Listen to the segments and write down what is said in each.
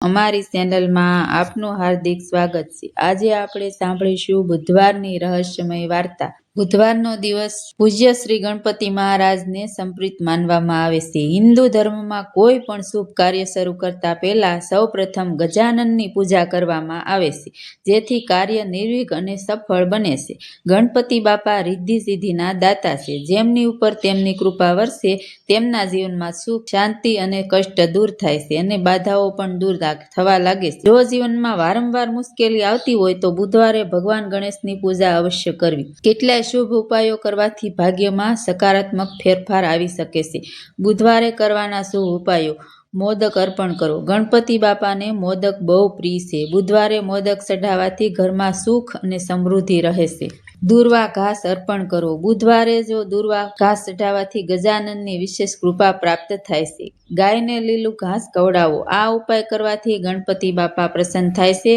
અમારી ચેનલમાં આપનું હાર્દિક સ્વાગત છે। આજે આપણે સાંભળીશું બુધવારની રહસ્યમય વાર્તા। બુધવારનો દિવસ પૂજ્ય શ્રી ગણપતિ મહારાજને સમર્પિત માનવામાં આવે છે। હિન્દુ ધર્મમાં કોઈ પણ શુભ કાર્ય શરૂ કરતા પહેલા સૌ પ્રથમ ગજાનનની પૂજા કરવામાં આવે છે, જેથી કાર્ય નિર્વિઘ્ન અને સફળ બને છે। ગણપતિ બાપા રિદ્ધિ સિદ્ધિના દાતા છે। જેમની ઉપર તેમની કૃપા વરસે તેમના જીવનમાં સુખ, શાંતિ અને કષ્ટ દૂર થાય છે અને બાધાઓ પણ દૂર થવા લાગે છે। જો જીવનમાં વારંવાર મુશ્કેલી આવતી હોય તો બુધવારે ભગવાન ગણેશની પૂજા અવશ્ય કરવી। કેટલાય શુભ ઉપાયો કરવાથી ભાગ્યમાં સકારાત્મક ફેરફાર આવી શકે છે। બુધવારે કરવાના શુભ ઉપાયો: મોદક અર્પણ કરો। ગણપતિ બાપાને મોદક બહુ પ્રિય છે। બુધવારે મોદક ચઢાવવાથી ઘરમાં સુખ અને સમૃદ્ધિ રહે છે। દૂર્વા ઘાસ અર્પણ કરો। બુધવારે જો દૂર્વા ઘાસ ચઢાવવાથી ગજાનનની વિશેષ કૃપા પ્રાપ્ત થાય છે। ગાયને લીલું ઘાસ ખવડાવો। આ ઉપાય કરવાથી ગણપતિ બાપા પ્રસન્ન થાય છે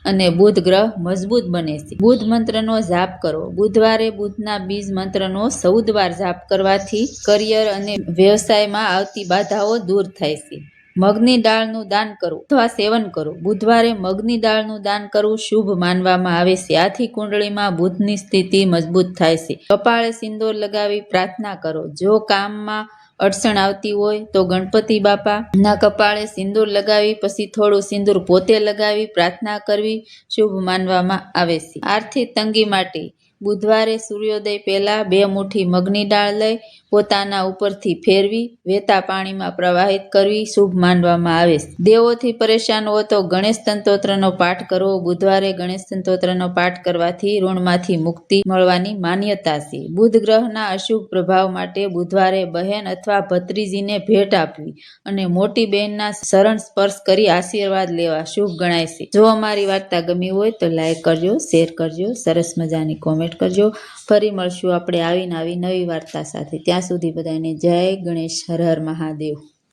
અને બુધ ગ્રહ મજબૂત બને છે। બુધ મંત્રનો જાપ કરો। બુધવારે બુધના બીજ મંત્રનો 14 વાર જાપ કરવાથી કરિયર અને વ્યવસાયમાં આવતી બાધાઓ દૂર થાય છે। મગની દાળનું દાન કરો અથવા સેવન કરો। બુધવારે મગની દાળનું દાન કરવું શુભ માનવામાં આવે છે। આથી કુંડળીમાં બુધની સ્થિતિ મજબૂત થાય છે। કપાળે સિંદૂર લગાવી પ્રાર્થના કરો। જો કામમાં અડચણ આવતી હોય તો ગણપતિ બાપાના કપાળે સિંદૂર લગાવી પછી થોડું સિંદૂર પોતે લગાવી પ્રાર્થના કરવી શુભ માનવામાં આવે છે। આર્થિક તંગી માટે બુધવારે સૂર્યોદય પહેલા 2 મુઠ્ઠી મગની દાળ લઈ પોતાના ઉપરથી ફેરવી વહેતા પાણીમાં પ્રવાહિત કરવી શુભ માનવામાં આવે છે। દેવોથી પરેશાન હો તો ગણેશ સ્તોત્રનો પાઠ કરવો। બુધવારે ગણેશ સ્તોત્રનો પાઠ કરવાથી ઋણમાંથી મુક્તિ મળવાની માન્યતા છે। બુધ ગ્રહના અશુભ પ્રભાવ માટે બુધવારે બહેન અથવા ભત્રીજીને ભેટ આપવી અને મોટી બહેનના ચરણ સ્પર્શ કરી આશીર્વાદ લેવા શુભ ગણાય છે। જો અમારી વાર્તા ગમી હોય તો લાઈક કરજો, શેર કરજો, સરસ મજાની કોમેન્ટ કરજો। ફરી મળશું આપણે આવી નવી વાર્તા સાથે। ત્યાં સુધી બધાને જય ગણેશ, હર હર મહાદેવ।